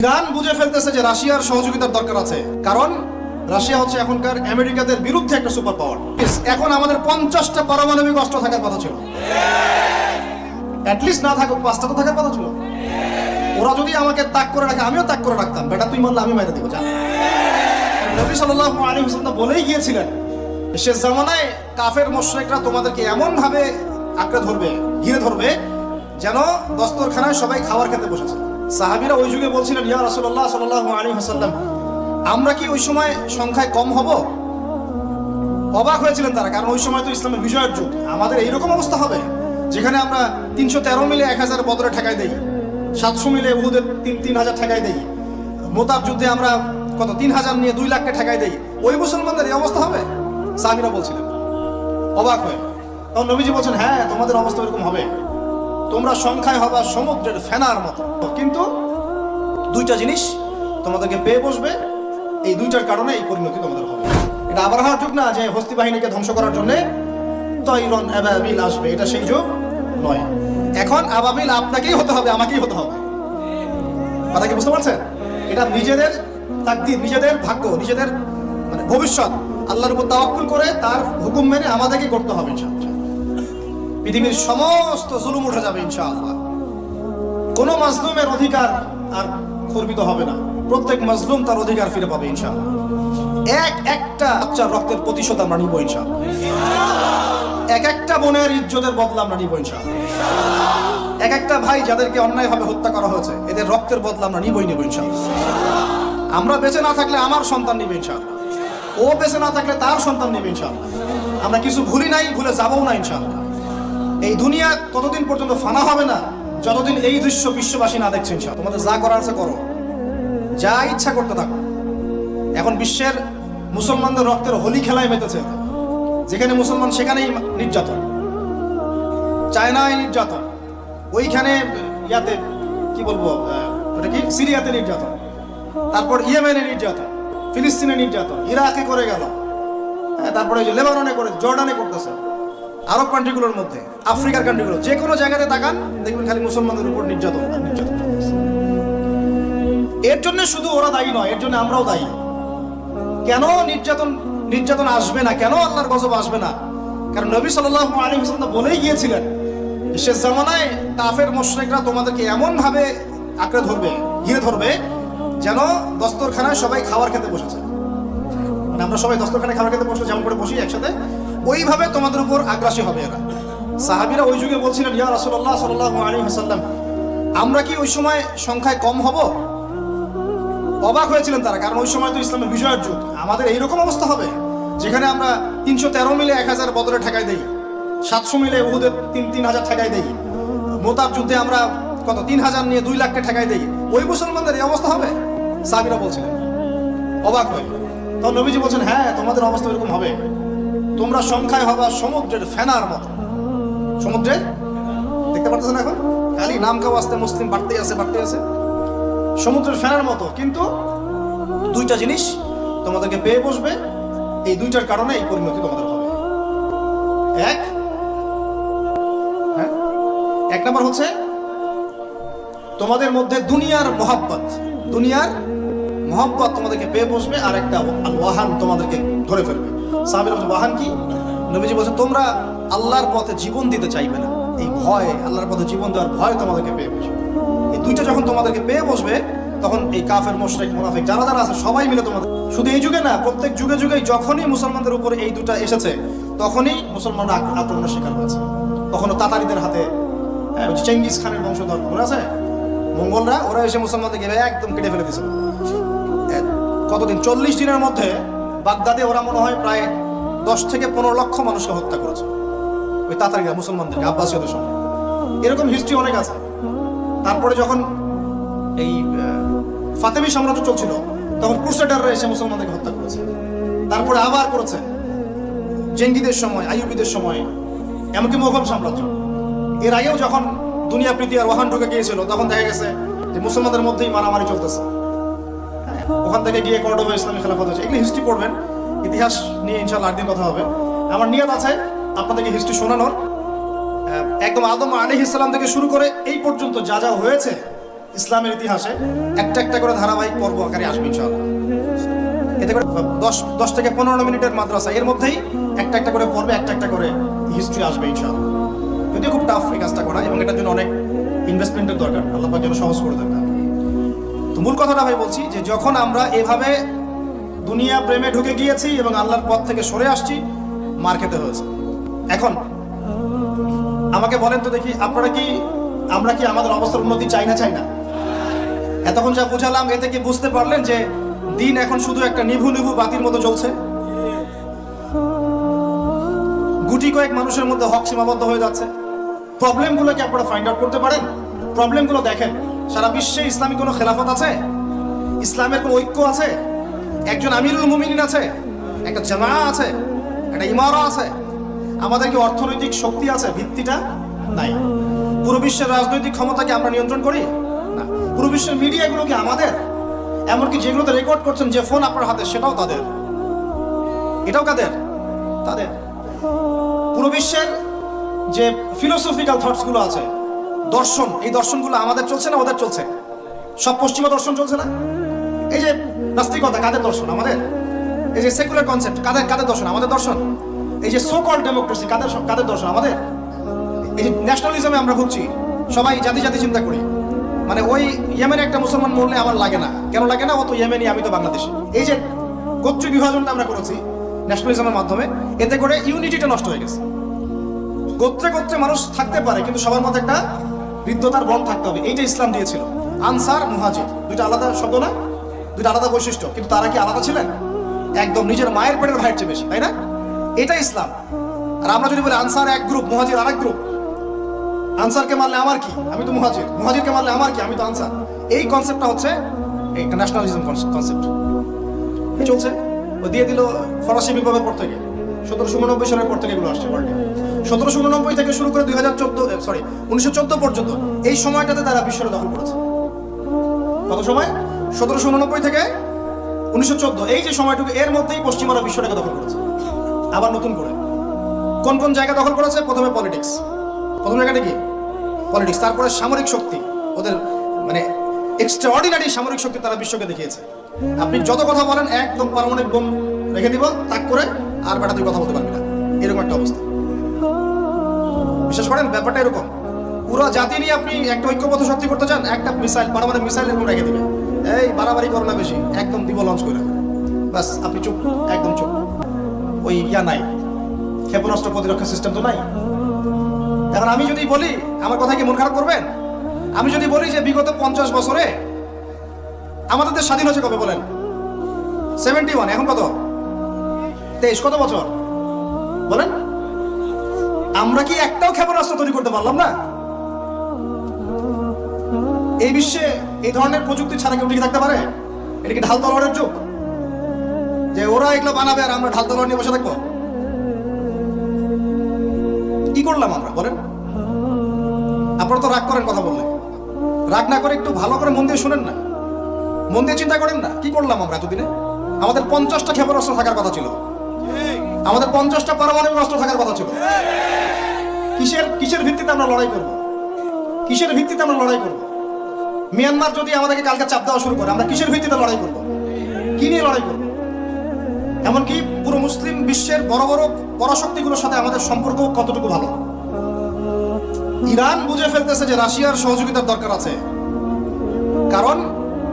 Iran বুঝে ফেলতেছে যে রাশিয়ার সহযোগিতার দরকার আছে, কারণ রাশিয়া হচ্ছে এখনকার আমেরিকাদের বিরুদ্ধে একটা সুপার পাওয়ার। এখন আমাদের 50টা পারমাণবিক অস্ত্র থাকার কথা ছিল, অ্যাটলিস্ট না থাকুক 5টা তো থাকার কথা ছিল। ওরা যদি আমাকে তাক করে রাখে আমিও তাক করে রাখতাম, বেটা তুই মারলে আমি মেরে দিব। যা নবী সাল্লাল্লাহু আলাইহি ওয়াসাল্লাম বলেই গিয়েছিলেন, শেষ জামানায় কাফের মুশরিকরা তোমাদেরকে এমন ভাবে আঁকড়ে ধরবে, ঘিরে ধরবে, যেন দস্তরখানায় সবাই খাবার খেতে বসেছে। সাহাবীরা ওই যুগে বলছিলেন, ইয়া রাসূলুল্লাহ সাল্লাল্লাহু আলাইহি ওয়াসাল্লাম, আমরা কি ওই সময় সংখ্যায় কম হব? অবাক হয়েছিলেন তারা, কারণ ওই সময় তো ইসলামের বিজয়ের যুগ। আমাদের এইরকম অবস্থা হবে যেখানে আমরা 313 মিলে 1000 বদরে ঠেকাই দেই, 700 মিলে উহুদের 3000 ঠেকাই দেই, মোতাব যুদ্ধে আমরা কত 3000 নিয়ে 2 লাখকে ঠেকাই দেই। ওই মুসলমানদের এই অবস্থা হবে? সাহাবীরা বলছিলেন অবাক হয়ে। তখন নবীজি বলছেন, হ্যাঁ তোমাদের অবস্থা এরকম হবে, তোমরা সংখ্যায় হবা সমুদ্রের ফেনার মতো, কিন্তু দুইটা জিনিস তোমাদেরকে পেয়ে বসবে, এই দুইটার কারণে এই পরিণতি তোমাদের হবে। এটা আবরাহার যুগ না যে হস্তি বাহিনীকে ধ্বংস করার জন্য তৈরন আবাবিল আসবে, এটা সেই যুগ নয়। এখন আবাবিল আপনাকেই হতে হবে, আমাকেই হতে হবে। কথা কি বুঝতে পারছেন? এটা নিজেদের তাকদীর, নিজেদের ভাগ্য, নিজেদের মানে ভবিষ্যৎ আল্লাহর উপর তাওয়াক্কুল করে তার হুকুম মেনে আমাদেরকে করতে হবে ইনশাআল্লাহ। পৃথিবীর সমস্ত জুলুম উঠে যাবে ইনশাআল্লাহ। কোনো মাজলুমের অধিকার আর খর্বিত হবে না, প্রত্যেক মাজলুম তার অধিকার ফিরে পাবে ইনশাআল্লাহ। একটা বাচ্চার রক্তের প্রতিশোধ আমরা নিব ইনশাআল্লাহ। একটা বোনের ইজ্জতের বদলা আমরা নিব ইনশাআল্লাহ। একটা ভাই যাদেরকে অন্যায়ভাবে হত্যা করা হয়েছে, এদের রক্তের বদলা আমরা নিব ইনশাআল্লাহ। আমরা বেঁচে না থাকলে আমার সন্তান নিবে ইনশাআল্লাহ, ও বেঁচে না থাকলে তার সন্তান নিবে ইনশাআল্লাহ। আমরা কিছু ভুলি নাই, ভুলে যাবও না ইনশাআল্লাহ। এই দুনিয়া ততদিন পর্যন্ত ফানা হবে না যতদিন এই দৃশ্য বিশ্ববাসী না দেখছে ইনশাআল্লাহ। তোমাদের যা করার আছে করো, যা ইচ্ছা করতে থাকো। এখন বিশ্বের মুসলমানদের রক্তের হোলি খেলায় মেতেছে, যেখানে মুসলমান সেখানেই নির্যাতন, চায়নায় নির্যাতন, ওইখানে ইয়াতে কি বলবো ওটা কি সিরিয়াতে নির্যাতন, তারপর ইয়েমেনে নির্যাতন, ফিলিস্তিনে নির্যাতন, ইরাকে করে গেল, তারপরে যে লেবাননে করে, জর্ডানে করতেছে, আরব কান্ট্রিগুলোর মধ্যে, আফ্রিকার কান্ট্রিগুলো, যে কোনো জায়গাতে তাকান দেখবেন খালি মুসলমানদের উপর নির্যাতন নির্যাতন। এর জন্য শুধু ওরা দায়ী নয়, এর জন্য আমরাও দায়ী। কেন নির্যাতন আসবে না, কেন আল্লাহর গজব আসবে না? কারণ নবী সাল্লাল্লাহু আলাইহি ওয়াসাল্লাম বলেই গিয়েছিলেন, শেষ জামানায় কাফের মুশরিকরা তোমাদেরকে এমন ভাবে আঁকড়ে ধরবে, ঘিরে ধরবে, যেন দস্তরখানায় সবাই খাবার খেতে বসেছে। মানে আমরা সবাই দস্তরখানায় খাবার খেতে বসে যেমন করে বসি একসাথে, ওইভাবে তোমাদের উপর আগ্রাসী হবে এরা। সাহাবীরা ওই যুগে বলছিলেন, ইয়া রাসূলুল্লাহ সাল্লাল্লাহু আলাইহি ওয়াসাল্লাম, আমরা কি ওই সময় সংখ্যায় কম হব? অবাক হয়েছিলেন তারা, কারণ ওই সময় তো ইসলামের বিজয়ের যুগ। আমাদের এইরকম অবস্থা হবে যেখানে আমরা 313 মিলে 1000 বদরে ঠেকাই দেই, 700 মিলে উহুদের 3000 ঠেকাই দেই, মোতাব যুদ্ধে আমরা কত 3000 নিয়ে 2 লাখকে ঠেকাই দেই। ওই মুসলমানদের এই অবস্থা হবে? সাহাবীরা বলছিলেন অবাক হয়ে। তখন নবীজি বলছেন, হ্যাঁ তোমাদের অবস্থা এরকম হবে, তোমরা সংখ্যায় হবা সমুদ্রের ফেনার মতো। সমুদ্রে দেখতে পারতেছেন এখন খালি নাম কাও আসতে মুসলিম বাড়তেই আছে, সমুদ্রের ফেনার মতো, কিন্তু দুইটা জিনিস তোমাদেরকে পেয়ে বসবে, এই দুইটার কারণে এই পরিণতি তোমাদের হবে। এক নাম্বার হচ্ছে তোমাদের মধ্যে দুনিয়ার মহব্বত তোমাদেরকে পেয়ে বসবে, আর একটা ওয়াহান তোমাদেরকে ধরে ফেলবে। সাহাবীরা বলছে, ওয়াহান কি? নবীজি বলছে, তোমরা আল্লাহর পথে জীবন দিতে চাইবে না, এই ভয়, আল্লাহর পথে জীবন দেওয়ার ভয় তোমাদেরকে পেয়ে বসবে। এই দুইটা যখন তোমাদেরকে পেয়ে বসবে, তখন এই কাফের মুশরিক মুনাফিক যারা আছে সবাই মিলে তোমাদের, শুধু এই যুগে না, প্রত্যেক যুগে যখনই মুসলমানদের উপরে এই দুটা এসেছে, তখনই মুসলমানরা আক্রমণের শিকার হয়েছে। কখনো তাতারিদের হাতে, চেঙ্গিস খানের বংশধর মনে আছে, মঙ্গলরা, ওরা এসে মুসলমানদেরকে একদম কেটে ফেলে দিয়েছিল। কতদিন? 40 দিনের মধ্যে বাগদাদে ওরা মনে হয় প্রায় 10 থেকে 15 লক্ষ মানুষকে হত্যা করেছে, ওই তাতারিরা মুসলমানদেরকে, আব্বাসীয়দের সময়। এরকম হিস্ট্রি অনেক আছে। তারপরে যখন এই ফাতেমি সাম্রাজ্য চলছিল, তখন ক্রুসেডাররা এসে মুসলমানদেরকে হত্যা করেছে। তারপরে আবার করেছে জেঙ্গিদের সময়, আইয়ুবীদের সময়, এমনকি মোগল সাম্রাজ্য। এর আগেও যখন দুনিয়া প্রীতি আর ওয়াহান ঢুকে গিয়েছিল, তখন দেখা গেছে যে মুসলমানদের মধ্যেই মারামারি চলতেছে। ওখান থেকে গিয়ে কর্ডোবা ইসলামী খেলাফত হয়েছে। এগুলো হিস্ট্রি পড়বেন, ইতিহাস নিয়ে ইনশাআল্লাহ একদিন কথা হবে। আমার নিয়ত আছে আপনাদেরকে হিস্ট্রি শোনানোর, একদম আদম আলাইহিস সালাম থেকে শুরু করে এই পর্যন্ত যা যা হয়েছে ইসলামের ইতিহাসে একটা একটা করে ধারাবাহিক পর্ব আকারে আসবে ইনশাআল্লাহ। এতে করে 10 থেকে 15 মিনিটের মাদ্রাসা, এর মধ্যেই একটা একটা করে পর্বে একটা একটা করে হিস্ট্রি আসবে ইনশাআল্লাহ। যদিও খুব টাফ এই কাজটা করা, এবং এটার জন্য অনেক ইনভেস্টমেন্টের দরকার, আল্লাহ পাক যেন সহজ করে দেন। তো মূল কথাটা ভাই বলছি যে যখন আমরা এভাবে দুনিয়া প্রেমে ঢুকে গিয়েছি এবং আল্লাহর পথ থেকে সরে আসছি, মার খেতে হয়েছে। এখন আমাকে বলেন তো দেখি, আমরা কি আমাদের অবস্থার উন্নতি চাই না? এতক্ষণ যা বুঝালাম, এতে কি বুঝতে পারলেন যে দিন এখন শুধু একটা নিভু নিভু বাতির মতো জ্বলছে? গুটি কয়েক মানুষের মধ্যে হক সীমাবদ্ধ হয়ে যাচ্ছে। প্রবলেমগুলো কি আপনারা ফাইন্ড আউট করতে পারেন? প্রবলেমগুলো দেখেন। সারা বিশ্বে ইসলামী কোনো খেলাফত আছে? ইসলামের কোনো ঐক্য আছে? একজন আমিরুল মুমিনিন আছে? একটা জামা আছে? একটা ইমারা আছে? আমাদের কি অর্থনৈতিক শক্তি আছে? ভিত্তিটা নাই। পুরো বিশ্বের রাজনৈতিক ক্ষমতাকে আমরা নিয়ন্ত্রণ করি না। পুরো বিশ্বের মিডিয়াগুলো কি আমাদের? এমনকি যেগুলোতে রেকর্ড করছেন, যে ফোন আপনার হাতে, সেটাও তাদের। এটাও কাদের? তাদের। পুরো বিশ্বের যে ফিলোসফিক্যাল থটস গুলো আছে, দর্শন, এই দর্শনগুলো আমাদের চলছে না ওদের চলছে? সব পশ্চিমা দর্শন চলছে না? এই যে নাস্তিকতা, কাদের দর্শন? আমাদের। এই যে সেকুলার কনসেপ্ট, কাদের দর্শন? আমাদের দর্শন। এই যে সো কল্ড ডেমোক্রেসি, কাদের দর্শন? আমাদের। এই যে ন্যাশনালিজমে আমরা ভুগছি, সবাই জাতি চিন্তা করি। মানে ওই ইয়েমেনে একটা মুসলমান মরলে আমার লাগে না, কেন লাগে না? ও তো ইয়েমেনি, আমি তো বাংলাদেশি। এই যে গোত্রীয় বিভাজনটা আমরা করেছি ন্যাশনালিজমের মাধ্যমে, এতে করে ইউনিটিটা নষ্ট হয়ে গেছে। গোত্রে মানুষ থাকতে পারে, কিন্তু সবার মধ্যে একটা হৃদ্যতার বন্ড থাকতে হবে। এইটা ইসলাম দিয়েছিল। আনসার, মুহাজির, দুইটা আলাদা শব্দ না? দুইটা আলাদা বৈশিষ্ট্য, কিন্তু তারা কি আলাদা ছিলেন? একদম নিজের মায়ের পেটের ভাইয়ের চেয়ে বেশি, তাই না? এটা ইসলাম। আর আমরা যদি বলি আনসার এক গ্রুপ, মুহাজির আরেক গ্রুপ, আনসারকে মারলে আমার কি, আমি তো মুহাজির, মুহাজিরকে মারলে আমার কি, আমি তো আনসার। এই কনসেপ্টটা হচ্ছে একটা ন্যাশনালিজম কনসেপ্ট। চলছে। ও দিয়ে দিল ফরাসি বিপ্লবের পর থেকে, 1789 সালের পর থেকে এগুলো আসছে ওয়ার্ল্ডে। 1789 থেকে শুরু করে 1914 পর্যন্ত, এই সময়টাতে তারা বিশ্বটা দখল করেছে। কত সময়? 1789 থেকে 1914, এই যে সময়টুকু, এর মধ্যেই পশ্চিমারা বিশ্বটাকে দখল করেছে। আবার নতুন করে কোন জায়গা দখল করেছে? প্রথমে পলিটিক্স। প্রথম জায়গাটা কি? পলিটিক্স। তারপরে সামরিক শক্তি, ওদের মানে এক্সট্রাঅর্ডিনারি সামরিক শক্তি তারা বিশ্বকে দেখিয়েছে। আপনি যত কথা বলেন, একদম পারমাণবিক বোম রেখে দিব তাক করে, আর বেটা তুই কথা বলতে পারবি না, এরকম একটা অবস্থা। বিশ্বাস করেন ব্যাপারটা এরকম। পুরো জাতি নিয়ে আপনি একটা ঐক্যবদ্ধ শক্তি করতে চান, একটা মিসাইল, পারমাণবিক মিসাইল এরকম রেখে দিবে, এই বাড়াবাড়ি করো না বেশি, একদম দিব লঞ্চ করে, বাস আপনি চুপ, একদম চুপ। ওই নাই, ক্ষেপণাস্ত্র প্রতিরক্ষা সিস্টেম তো নাই। এখন আমি যদি বলি, আমার কথা কি মন খারাপ করবেন? আমি যদি বলি যে বিগত 50 বছরে আমাদের দেশ স্বাধীন হয়েছে কবে বলেন? 71, এখন কত? 23, কত বছর বলেন? আমরা কি একটাও ক্ষেপণাস্ত্র তৈরি করতে পারলাম না? এই বিশ্বে এই ধরনের প্রযুক্তি ছাড়া কেউ টিকে থাকতে পারে? এটা কি ঢাল তলোয়ারের যুগ, যে ওরা এগুলো বানাবে আর আমরা ঢাল তলোয়ার নিয়ে বসে থাকবো? কি করলাম আমরা বলেন? আপনারা তো রাগ করেন কথা বললে। রাগ না করে একটু ভালো করে মন দিয়ে শুনেন না, মন দিয়ে চিন্তা করেন না। কি করলাম আমরা এতদিনে? আমাদের 50টা ক্ষেপণাস্ত্র থাকার কথা ছিল, আমাদের 50টা পারমাণবিক অস্ত্র থাকার কথা ছিল। কিসের ভিত্তিতে আমরা লড়াই করব? কিসের ভিত্তিতে আমরা লড়াই করব? মিয়ানমার যদি আমাদেরকে কালকে চাপ দেওয়া শুরু করে, আমরা কিসের ভিত্তিতে লড়াই করব? কি নিয়ে লড়াই করব? এমনকি পুরো মুসলিম বিশ্বের বড় বড় পরাশক্তিগুলোর সাথে আমাদের সম্পর্ক কতটুকু ভালো? ইরান বুঝে ফেলতেছে যে রাশিয়ার সহযোগিতার দরকার আছে, কারণ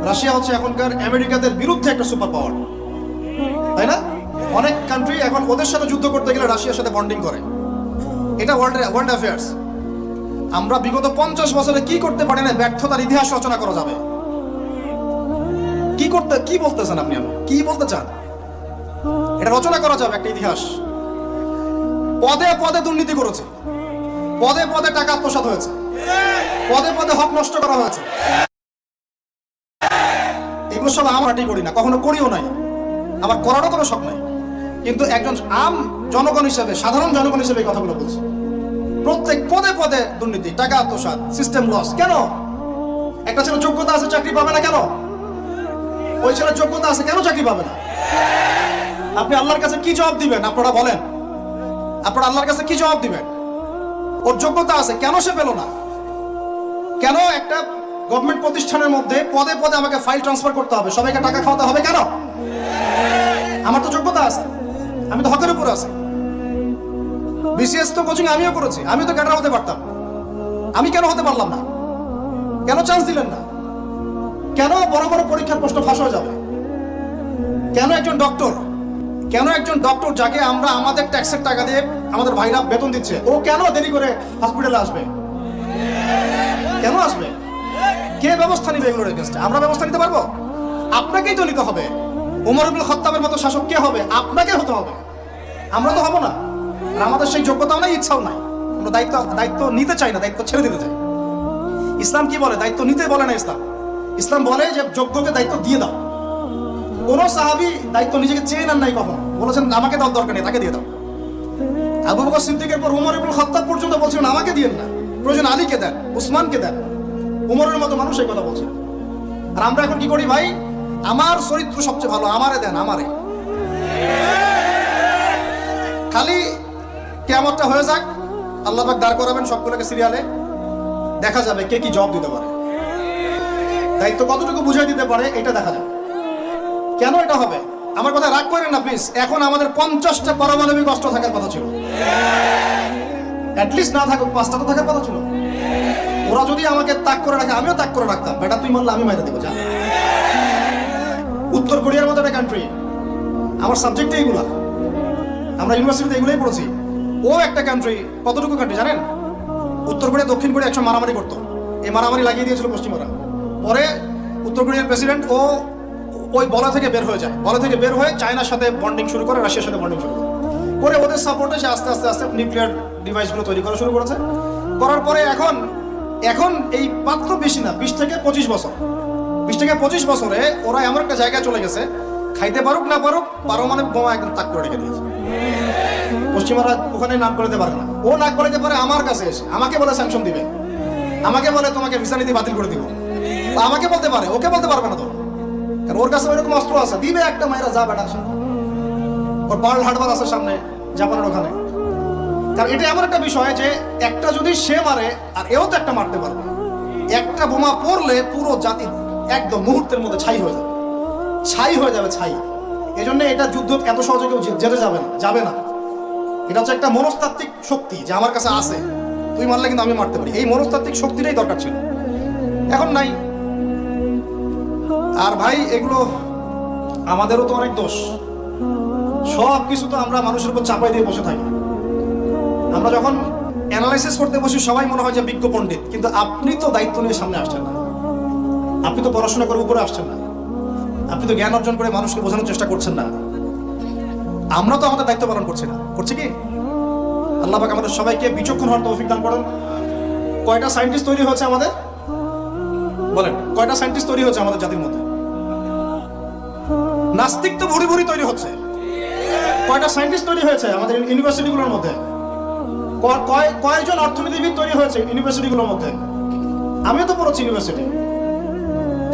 রাশিয়া হচ্ছে এখনকার আমেরিকাদের বিরুদ্ধে একটা সুপার পাওয়ার, তাই না? অনেক কান্ট্রি এখন ওদের সাথে যুদ্ধ করতে গেলে রাশিয়ার সাথে বন্ডিং করে। এটা ওয়ার্ল্ড অ্যাফেয়ার্স। আমরা বিগত 50 বছরে কি করতে পারি না, ব্যর্থতার ইতিহাস রচনা করা যাবে। কি বলতেছেন আপনি? কি বলতে চান? এটা রচনা করা যাবে একটা ইতিহাস। পদে পদে দুর্নীতি করেছে, পদে পদে টাকা আত্মসাৎ হয়েছে, পদে পদে হক নষ্ট করা হয়েছে। এগুলো সব আমরাটি করি না, কখনো করিও নাই, আমার করারও কোনো শখ নাই। কিন্তু একজন আম জনগণ হিসেবে, সাধারণ জনগণ হিসেবে এই কথাগুলো বলছি। প্রত্যেক পদে পদে দুর্নীতি, টাকা আত্মসাৎ, সিস্টেম লস। কেন? একটা ছেলে যোগ্যতা আছে, চাকরি পাবে না কেন? ওই ছেলের যোগ্যতা আছে, কেন চাকরি পাবে না? আপনি আল্লাহর কাছে কি জবাব দিবেন? আপনারা বলেন, আপনারা আল্লাহর কাছে কি জবাব দিবেন? ওর যোগ্যতা আছে, কেন সে পেল না? কেন একটা গভর্নমেন্ট প্রতিষ্ঠানের মধ্যে পদে পদে আমাকে ফাইল ট্রান্সফার করতে হবে, সবাইকে টাকা খাওয়াতে হবে। কেন? আমার তো যোগ্যতা আছে, আমি তো হকের উপর আছি। বিসিএস তো কোচিং আমিও করেছি, আমিও তো ক্যাডার হতে পারতাম। আমি কেন হতে পারলাম না? কেন চান্স দিলেন না? কেন বড় বড় পরীক্ষার প্রশ্ন ফাঁস হয়ে যাবে? কেন একজন ডক্টর যাকে আমরা আমাদের ট্যাক্সের টাকা দিয়ে আমাদের ভাইরা বেতন দিচ্ছে, ও কেন দেরি করে হসপিটালে আসবে? কেন আসবে? কে ব্যবস্থা নিবে এগুলোর এগেইনস্টে? আমরা ব্যবস্থা নিতে পারবো? আপনাকেই তো নিতে হবে। ওমর ইবনে খাত্তাবের মতো শাসক কে হবে? আপনাকে হতে হবে, আমরা তো হব না। আর আমাদের সেই যোগ্যতাও নাই, ইচ্ছাও নাই। আমরা দায়িত্ব নিতে চাই না, দায়িত্ব ছেড়ে দিতে চাই। ইসলাম কি বলে? দায়িত্ব নিতে বলে না ইসলাম বলে যে যোগ্যকে দায়িত্ব দিয়ে দাও। কোন সাহাবী দায়িত্ব নিজেকে চেয়ে নেন নাই কখনো, বলেছেন আমাকে দেওয়ার দরকার নেই, তাকে দিয়ে দাও। আবু বকর সিদ্দিকের পর ওমর ইবনে খাত্তাব পর্যন্ত বলছিলেন আমাকে দিয়েন না, প্রয়োজন আলীকে দেন, উসমানকে দেন। উমরের মতো মানুষ এই কথা বলছেন। আর আমরা এখন কি করি ভাই? আমার চরিত্র সবচেয়ে ভালো, আমারে দেন, আমারে। খালি কিয়ামতটা হয়ে যাক, আল্লাহ পাক দাঁড় করাবেন সবগুলোকে সিরিয়ালে, দেখা যাবে কে কি জবাব দিতে পারে, দায়িত্ব কতটুকু বুঝাই দিতে পারে, এটা দেখা যাবে। কেন এটা হবে? আমার কথা রাগ করেন না প্লিজ। এখন আমাদের 50টা পারমাণবিক অস্ত্র থাকার কথা ছিল, অ্যাটলিস্ট না থাকুক 5টা তো থাকার কথা ছিল। ওরা যদি আমাকে তাক করে রাখে, আমিও তাক করে রাখতাম। বেটা তুই মারলে আমি মাইরে দেবো, যা। উত্তর কোরিয়ার মতো একটা কান্ট্রি, আমার সাবজেক্ট এইগুলা, আমরা ইউনিভার্সিটিতে এগুলোই পড়েছি। ও একটা কান্ট্রি, কতটুকু কান্ট্রি জানেন? উত্তর কোরিয়া দক্ষিণ কোরিয়া একসময় মারামারি করতো, এই মারামারি লাগিয়ে দিয়েছিল পশ্চিমারা। পরে উত্তর কোরিয়ার প্রেসিডেন্ট ওই বলা থেকে বের হয়ে যায়, বলা থেকে বের হয়ে চায়নার সাথে বন্ডিং শুরু করে, রাশিয়ার সাথে বন্ডিং শুরু করে ওদের সাপোর্টে সে আস্তে আস্তে নিউক্লিয়ার ডিভাইসগুলো তৈরি করা শুরু করেছে। করার পরে এখন এই মাত্র বেশি না, 20 থেকে 25 বছরে ওরা এমন একটা জায়গায় চলে গেছে, খাইতে পারুক না পারুক পারমাণবিক বোমা একদম তাক করে রেখে দিয়েছে। পশ্চিমারা ওখানে নাক করতে পারে না, ও নাক করতে পারে আমার কাছে এসে আমাকে বলে স্যাংশন দিবে, আমাকে বলে তোমাকে ভিসা নীতি বাতিল করে দিব। আমাকে বলতে পারে, ওকে বলতে পারবে না তো, কারণ ওর কাছে ওইরকম অস্ত্র আছে, দিবে একটা মায়েরা, যা বেটা। ওর পার্ল হারবার আছে সামনে জাপানের ওখানে। কারণ এটা এমন একটা বিষয় যে একটা যদি সে মারে আর এও তো একটা মারতে পারবে। একটা বোমা পড়লে পুরো জাতি একদম মুহূর্তের মধ্যে ছাই হয়ে যাবে। এই জন্য এটা যুদ্ধ এত সহজে কেউ যেতে যাবে না। এটা হচ্ছে একটা মনস্তাত্ত্বিক শক্তি যে আমার কাছে আছে, তুই মারলে কিন্তু আমি মারতে পারি। এই মনস্তাত্ত্বিক শক্তিটাই দরকার ছিল, এখন নাই। আর ভাই এগুলো আমাদেরও তো অনেক দোষ, সব কিছু তো আমরা মানুষের উপর চাপাই দিয়ে বসে থাকি। আমরা যখন অ্যানালাইসিস করতে বসি সবাই মনে হয় যে বিজ্ঞ পণ্ডিত, কিন্তু আপনি তো দায়িত্ব নিয়ে সামনে আসছেন না, আপনি তো পড়াশোনা করে উপরে আসছেন না, আপনি তো জ্ঞান অর্জন করে মানুষকে বোঝানোর চেষ্টা করছেন না। আমরা তো আমাদের দায়িত্ব পালন করছি না, করছি কি? আল্লাহ পাক আমাদের সবাইকে বিচক্ষণ হওয়ার তৌফিক দান করেন। কয়টা সায়েন্টিস্ট তৈরি হয়েছে আমাদের? বলেন, কয়টা সায়েন্টিস্ট তৈরি হয়েছে আমাদের জাতির মধ্যে? নাস্তিক তো ভরি ভরি তৈরি হচ্ছে। কয়টা সায়েন্টিস্ট তৈরি হয়েছে আমাদের ইউনিভার্সিটিগুলোর মধ্যে? কয়জন অর্থনীতিবিদ তৈরি হয়েছে ইউনিভার্সিটিগুলোর মধ্যে? আমিও তো পড়েছি ইউনিভার্সিটি।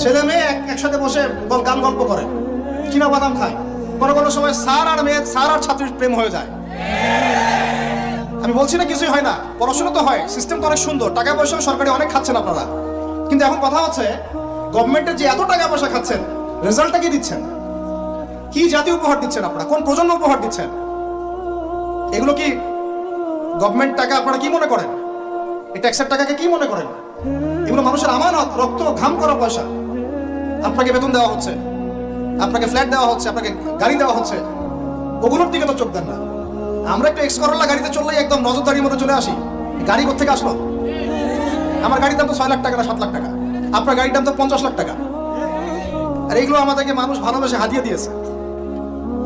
ছেলে মেয়ে একসাথে বসে গান গল্প করে, চীনা বাদাম খায়। কোনো সময় স্যার আর ছাত্রীর প্রেম হয়ে যায়। আমি বলছি না কিছুই হয় না, পড়াশোনা তো হয়, সিস্টেম তো অনেক সুন্দর, টাকা পয়সা সরকারি অনেক খাচ্ছেন আপনারা। কিন্তু এখন কথা হচ্ছে গভর্নমেন্টের যে এত টাকা পয়সা খাচ্ছেন, রেজাল্টটা কি দিচ্ছেন? কি জাতি উপহার দিচ্ছেন আপনারা? কোন প্রজন্ম উপহার দিচ্ছেন? এগুলো কি গভর্নমেন্ট টাকা? আপনারা কি মনে করেন? এই ট্যাক্সের টাকাকে কি মনে করেন? এগুলো মানুষের আমানত, রক্ত ঘাম করা পয়সা। আপনাকে বেতন দেওয়া হচ্ছে, আপনাকে ফ্ল্যাট দেওয়া হচ্ছে, আপনাকে গাড়ি দেওয়া হচ্ছে, ওগুলোর দিকে তো চোখ দেন না। আমরা একটু এক্স করোলা গাড়িতে চললেই একদম নজরদারির মতো চলে আসি। গাড়ি কোথেকে আসলো? আমার গাড়ির দাম তো 6 লাখ টাকা না 7 লাখ টাকা, আপনার গাড়ির দাম তো 50 লাখ টাকা। আর এইগুলো আমাদেরকে মানুষ ভালোবেসে হাতিয়ে দিয়েছে।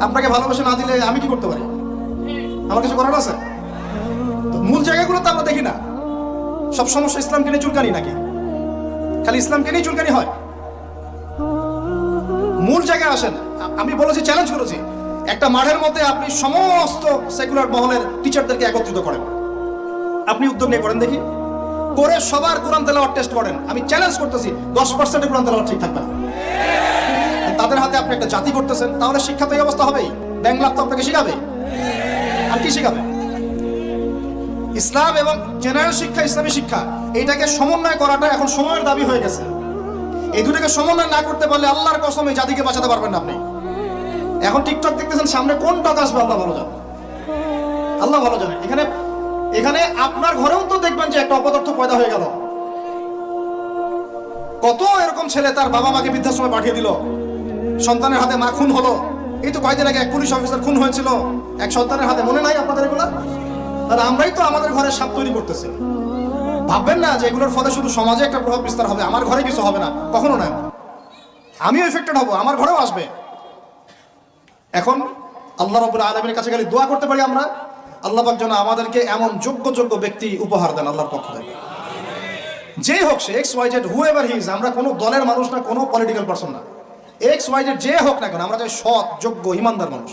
আপনাকে ভালোবেসে না দিলে আমি কি করতে পারি? আমার কিছু করার আছে? তো মূল জায়গাগুলো তো আমরা দেখি না। সব সমস্যা ইসলামকে নিয়ে চুলকানি নাকি? খালি ইসলামকে নিয়ে চুলকানি হয়? মূল জায়গায় আসেন। আমি বলেছি, চ্যালেঞ্জ করেছি, একটা মাঠের মধ্যে আপনি সমস্ত সেকুলার মহলের টিচারদেরকে একত্রিত করেন, আপনি উদ্যোগ নিয়ে করেন দেখি, করে সবার কোরআন তেলাওয়াত টেস্ট করেন। আমি চ্যালেঞ্জ করতেছি 10% কোরআন তেলাওয়াত ঠিক থাকবে না। তাদের হাতে আপনি একটা জাতি করতেছেন, তাহলে শিক্ষা তো এই অবস্থা হবেই। ব্যাংক লাভ তো আপনাকে শিখাবে, আর কি শিখাবে? ইসলাম এবং জেনারেল শিক্ষা, ইসলামী শিক্ষা, এইটাকে সমন্বয় করাটা এখন সময়ের দাবি হয়ে গেছে। এই দুটাকে সমন্বয় না করতে পারলে আল্লাহর কসম এই জাতিকে বাঁচাতে পারবেন না আপনি। এখন টিকটক দেখতেছেন, সামনে কোন টক আসবে আল্লাহ ভালো জানে, আল্লাহ ভালো জানে। এখানে এখানে আপনার ঘরেও তো দেখবেন যে একটা অপদার্থ পয়দা হয়ে গেল। কত এরকম ছেলে তার বাবা মাকে বৃদ্ধাশ্রমে পাঠিয়ে দিল, সন্তানের হাতে মা খুন হলো। এই তো কয়েকদিন আগে এক পুলিশ অফিসার খুন হয়েছিল এক সন্তানের হাতে, মনে নাই আপনাদের এগুলা? তাহলে আমরাই তো আমাদের ঘরে সাপ তৈরি করতেছি। ভাববেন না যে এগুলোর ফলে শুধু সমাজে একটা প্রভাব বিস্তার হবে, আমার ঘরে কিছু হবে না, কখনো নয়। আমিও এফেক্টেড হব, আমার ঘরেও আসবে। এখন আল্লাহ রাব্বুল আলামিনের কাছে খালি দোয়া করতে পারি আমরা, আল্লাহ পাক যেন আমাদেরকে এমন যোগ্য যোগ্য ব্যক্তি উপহার দেন আল্লাহর পক্ষ থেকে। যে হোক সে X Y Z, whoever he is, আমরা কোনো দলের মানুষ না, কোনো পলিটিক্যাল পারসন না। এক্স ওয়াই জেড যে হোক না কেন, আমরা চাই সৎ, যোগ্য, ইমানদার মানুষ,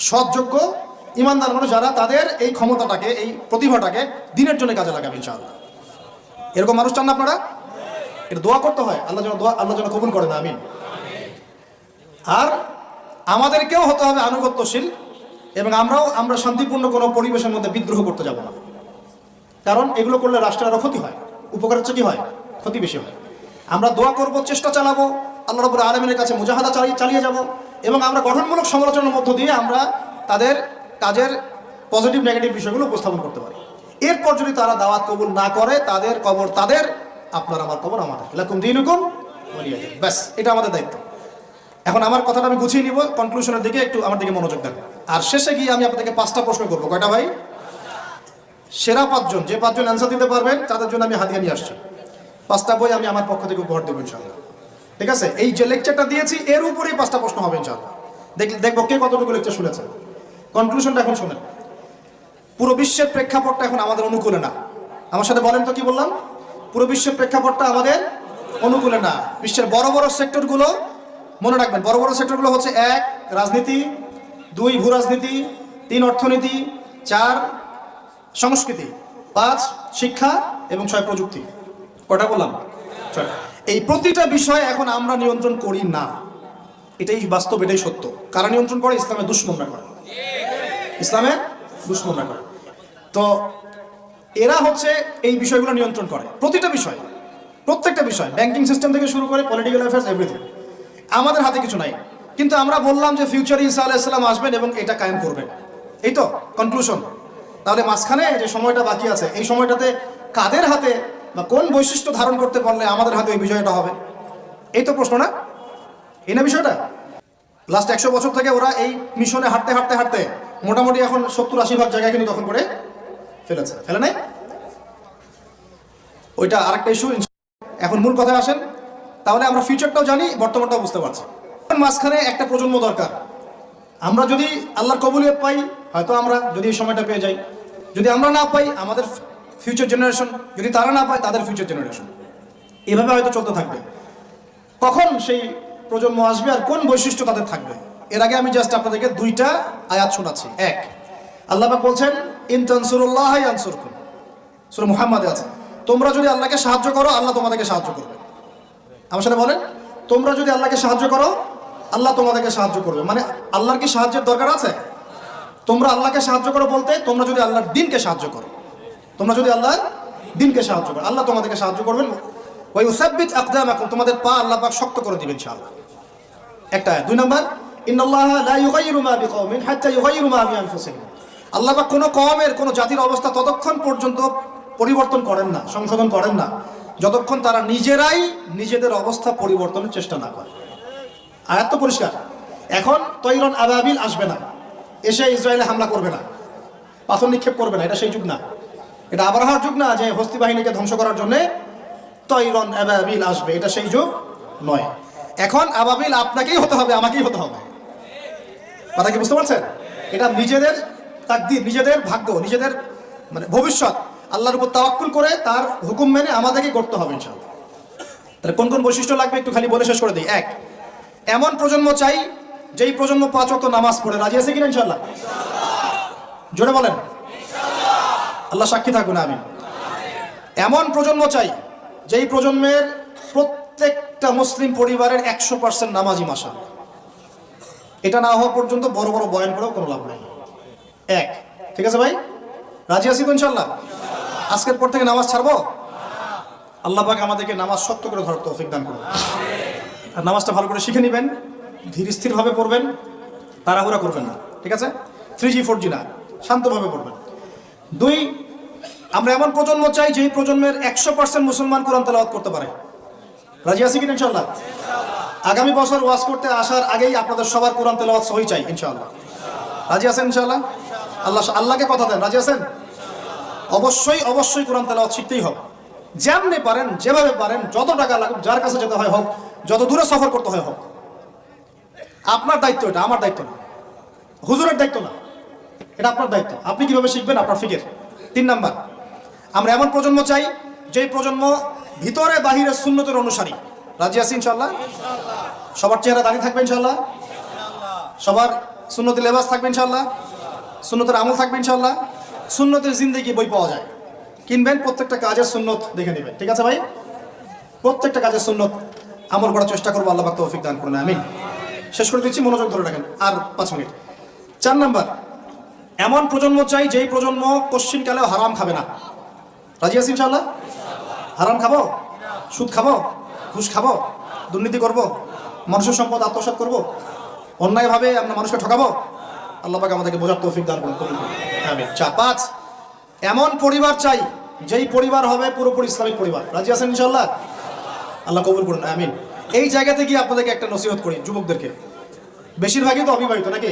সৎ, যোগ্য, ইমানদার মানুষ, যারা তাদের এই ক্ষমতাটাকে, এই প্রতিভাটাকে দিনের জন্য কাজে লাগাবে ইনশাআল্লাহ। এরকম মানুষ চান না আপনারা? এটা দোয়া করতে হয়, আল্লাহ যেন কবুল করেন, আমিন। আর আমাদেরকেও হতে হবে আনুগত্যশীল, এবং আমরা শান্তিপূর্ণ কোনো পরিবেশের মধ্যে বিদ্রোহ করতে যাব না। কারণ এগুলো করলে রাষ্ট্রের আরো ক্ষতি হয়, উপকার হচ্ছে কি হয়, ক্ষতি বেশি হয়। আমরা দোয়া করব, চেষ্টা চালাবো, আল্লাহ রাব্বুল আলামিনের কাছে মুজাহাদা চালিয়ে যাব, এবং আমরা গঠনমূলক সমালোচনার মধ্য দিয়ে আমরা তাদের কাজের পজিটিভ নেগেটিভ বিষয়গুলো উপস্থাপন করতে পারি। এরপর যদি তারা দাওয়াত কবুল না করে, তাদের কবর তাদের, আপনার আমার কবর আমাদের, লাকুম দীনুকুম ওয়ালিয়া দীন। ব্যাস, এটা আমাদের দায়িত্ব। এখন আমার কথাটা আমি গুছিয়ে নিব, কনক্লুশনের দিকে একটু আমার দিকে মনোযোগ দেন। আর শেষে গিয়ে আমি আপনাদেরকে 5টা প্রশ্ন করবো। কয়টা ভাই? সেরা 5 জন, যে 5 জন অ্যান্সার দিতে পারবেন তাদের জন্য আমি হাদিয়া নিয়ে আসছি। 5টা বই আমি আমার পক্ষ থেকে উপহার দেবো ইনশাআল্লাহ। ঠিক আছে? এই যে লেকচারটা দিয়েছি এর উপরেই 5টা প্রশ্ন হবে ইনশাআল্লাহ। দেখবো কে কতটুকু লেকচার শুনেছে। কনক্লুশনটা এখন শুনেন। পুরো বিশ্বের প্রেক্ষাপটটা এখন আমাদের অনুকূলে না। আমার সাথে বলেন তো, কি বললাম? পুরো বিশ্বের প্রেক্ষাপটটা আমাদের অনুকূলে না। বিশ্বের বড় বড় সেক্টরগুলো, মনে রাখবেন, বড় বড় সেক্টরগুলো হচ্ছে 1 রাজনীতি, 2 ভূ রাজনীতি, 3 অর্থনীতি, 4 সংস্কৃতি, 5 শিক্ষা, এবং 6 প্রযুক্তি। কটা বললাম? 6। এই প্রতিটা বিষয় এখন আমরা নিয়ন্ত্রণ করি না, এটাই বাস্তব, এটাই সত্য। কারা নিয়ন্ত্রণ করে? ইসলামের দুশমনরা করে, ইসলামের দুশমনরা করে। তো এরা হচ্ছে এই বিষয়গুলো নিয়ন্ত্রণ করে, প্রতিটা বিষয়, প্রত্যেকটা বিষয়, ব্যাংকিং সিস্টেম থেকে শুরু করে পলিটিক্যাল অ্যাফেয়ার্স, এভরিথিং। আমাদের হাতে কিছু নাই, কিন্তু আমরা বললাম যে ফিউচারে ঈসা আলাইহিস সালাম আসবেন এবং এটা কায়েম করবেন। এই তো কনক্লুশন। তাহলে মাঝখানে যে সময়টা বাকি আছে, এই সময়টাতে কাদের হাতে বা কোন বৈশিষ্ট্য ধারণ করতে পারলে আমাদের হাতে এই বিষয়টা হবে? এই তো প্রশ্ন, না? এই না বিষয়টা? লাস্ট 100 বছর থেকে ওরা এই মিশনে হাঁটতে হাঁটতে হাঁটতে মোটামুটি এখন 70-80% জায়গায় কিন্তু দখল করে ফেলেছে, ফেলে নাই? ওইটা আরেকটা ইস্যু। এখন মূল কথায় আসেন। তাহলে আমরা ফিউচারটাও জানি, বর্তমানটাও বুঝতে পারছি। মাঝখানে একটা প্রজন্ম দরকার। আমরা যদি আল্লাহর কবুলিয়ত পাই, হয়তো আমরা যদি এই সময়টা পেয়ে যাই, যদি আমরা না পাই আমাদের ফিউচার জেনারেশন, যদি তারা না পায় তাদের ফিউচার জেনারেশন, এভাবে হয়তো চলতে থাকবে। কখন সেই প্রজন্ম আসবে আর কোন বৈশিষ্ট্য তাদের থাকবে, এর আগে আমি জাস্ট আপনাদেরকে 2টা আয়াত শোনাচ্ছি। 1, আল্লাহ পাক বলছেন, ইন তানসুরুল্লাহ ইয়ানসুরকুম, সূরা মুহাম্মাদে আছে, তোমরা যদি আল্লাহকে সাহায্য করো আল্লাহ তোমাদেরকে সাহায্য করবে। আমার সাথে বলেন, তোমরা যদি আল্লাহকে সাহায্য করো আল্লাহ তোমাদেরকে সাহায্য করবে। মানে আল্লাহর কি সাহায্যের দরকার আছে? তোমরা আল্লাহকে সাহায্য করো বলতে, তোমরা যদি আল্লাহর দ্বীনকে সাহায্য করো, তোমরা যদি আল্লাহর দ্বীনকে সাহায্য করো, আল্লাহ তোমাদেরকে সাহায্য করবেন। ওয়া ইউসাব্বিত আকদামাকুম, তোমাদের পা আল্লাহ পাক শক্ত করে দিবেন ইনশাআল্লাহ। একটা। 2 নাম্বার, ইন্নাল্লাহা লা ইউগাইয়িরু মা বিকওমিন হাত্তা ইউগাইয়িরু মা বিআনফুসিহিম, আল্লাহ পাক কোনো কওমের, কোনো জাতির অবস্থা ততক্ষণ পর্যন্ত পরিবর্তন করেন না, সংশোধন করেন না, যতক্ষণ তারা নিজেরাই নিজেদের অবস্থা পরিবর্তনের চেষ্টা না করে। আয়াত তো পরিষ্কার। এখন তৈরন আবাবিল আসবে না, এসে ইসরায়েলে হামলা করবে না, পাথর নিক্ষেপ করবে না, এটা সেই যুগ না। এটা আবরাহার যুগ না যে হস্তি বাহিনীকে ধ্বংস করার জন্য তৈরন আবাবিল আসবে, এটা সেই যুগ নয়। এখন আবাবিল আপনাকেই হতে হবে, আমাকেই হতে হবে। কথা কি বুঝতে পারছেন? এটা নিজেদের তাকদীর, নিজেদের ভাগ্য, নিজেদের মানে ভবিষ্যৎ আল্লাহর উপর তাওয়াক্কুল করে তার হুকুম মেনে আমাদেরকে করতে হবে ইনশাআল্লাহ। তাহলে কোন কোন বৈশিষ্ট্য লাগবে একটু খালি বলে শেষ করে দিই। 1, এমন প্রজন্ম চাই যেই প্রজন্ম 5 ওয়াক্ত নামাজ পড়ে। রাজি আছে কিনা ইনশাআল্লাহ? জোরে বলেন ইনশাআল্লাহ। আল্লাহ সাক্ষী থাকুন, আমিন। এমন প্রজন্ম চাই যেই প্রজন্মের প্রত্যেকটা মুসলিম পরিবারের 100% নামাজি মাশাআল্লাহ। এটা না হওয়া পর্যন্ত বড় বড় বয়ান করেও কোনো লাভ নাই। 1, ঠিক আছে ভাই? রাজি আছি তো ইনশাআল্লাহ? আজকের পর থেকে নামাজ ছাড়বো? আল্লাহ পাক আমাদেরকে নামাজ শক্ত করে ধরার তৌফিক দান করুন। আর নামাজটা ভালো করে শিখে নেবেন, ধীর স্থিরভাবে পড়বেন, তাড়াহুড়া করবেন না, ঠিক আছে? 3G 4G না, শান্তভাবে পড়বেন। 2, আমরা এমন প্রজন্ম চাই যেই প্রজন্মের 100% মুসলমান কোরআন তেলাওয়াত করতে পারে। রাজি আছি কিনা ইনশাআল্লাহ? আগামী বছর ওয়াজ করতে আসার আগেই আপনাদের সবার কোরআন তেলাওয়াত সহি চাই ইনশাআল্লাহ। রাজি আছেন ইনশাআল্লাহ? আল্লাহকে কথা দেন, রাজি আছেন? অবশ্যই কোরআন তেলাওয়াত শিখতেই হবে। যেমনি পারেন, যেভাবে পারেন, যত টাকা লাগুক, যার কাছে যেতে হয় হোক, যত দূরে সফর করতে হয় হোক। আপনার দায়িত্ব এটা, আমার দায়িত্ব না, হুজুরের দায়িত্ব না, এটা আপনার দায়িত্ব। আপনি কিভাবে শিখবেন আপনার ফিকির। 3 নাম্বার, আমরা এমন প্রজন্ম চাই যেই প্রজন্ম ভিতরে বাহিরে সুন্নতের অনুসারী। রাজি আছি ইনশাআল্লাহ? সবার চেহারা দাঁড়িয়ে থাকবে ইনশাআল্লাহ, সবার সুন্নতি লেবাস থাকবে ইনশাআল্লাহ, সুন্নতের আমল থাকবে ইনশাআল্লাহ। সুন্নতের জিন্দেগি বই পাওয়া যায়, কিনবেন, প্রত্যেকটা কাজের সুন্নত দেখে নেবেন, ঠিক আছে ভাই? প্রত্যেকটা কাজের সুন্নত আমল করার চেষ্টা করবো, আল্লাহ পাক তৌফিক দান করুন, আমিন। শেষ করে দিচ্ছি, মনোযোগ ধরে রাখেন, আর 5 মিনিট। 4 নাম্বার, এমন প্রজন্ম চাই যেই প্রজন্ম কোশ্চিনকালেও হারাম খাবে না। রাজি আছি ইনশাআল্লাহ? হারাম খাবো, সুদ খাবো, ঘুষ খাবো, দুর্নীতি করব, মানুষের সম্পদ আত্মসাৎ করব, অন্যায়ভাবে আমরা মানুষকে ঠকাবো? আল্লাহ পাক আমাদেরকে বোঝার তৌফিক দান করুন, আমিন। 5, এমন পরিবার চাই যেই পরিবার হবে পুরোপুরি ইসলামিক পরিবার। রাজি আছেন ইনশাআল্লাহ? আল্লাহ কবুল করুন, আমিন। এই জায়গাতে গিয়ে আপনাদেরকে একটা নসিহত করি যুবকদেরকে, বেশিরভাগই তো অবিবাহিত নাকি?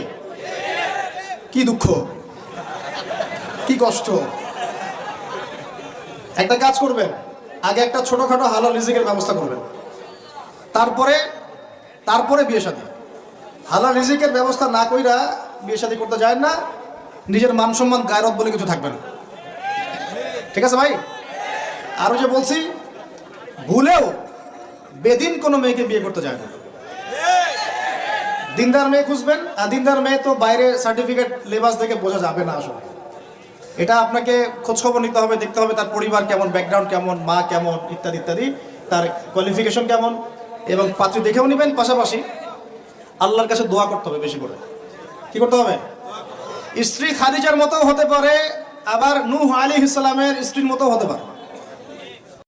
কি দুঃখ, কি কষ্ট। একটা কাজ করবেন, আগে একটা ছোটখাটো হালাল রিজিকের ব্যবস্থা করবেন, তারপরে বিয়ে শাদী। হালাল রিজিকের ব্যবস্থা না কইরা বিয়ে শাদী করতে যায় না, নিজের মান সম্মান গায়রত বলে কিছু থাকবে না, ঠিক আছে ভাই? আরো যে বলছি, ভুলেও বেদিন কোনো মেয়েকে বিয়ে করতে যায় না। দিনদার মেয়ে খুঁজবেন, আর দিনদার মেয়ে তো বাইরে সার্টিফিকেট লেবাস দেখে বোঝা যাবে না আসলে। এটা আপনাকে খোঁজখবর নিতে হবে, দেখতে হবে তার পরিবার কেমন, ব্যাকগ্রাউন্ড কেমন, মা কেমন, ইত্যাদি ইত্যাদি, তার কোয়ালিফিকেশন কেমন, এবং পাত্রী দেখেও নেবেন। পাশাপাশি আল্লাহর কাছে দোয়া করতে হবে বেশি করে। কি করতে হবে? স্ত্রী খাদিজার মতো হতে পারে, আবার নূহ আলাইহিস সালামের স্ত্রীর মতো হতে পারে।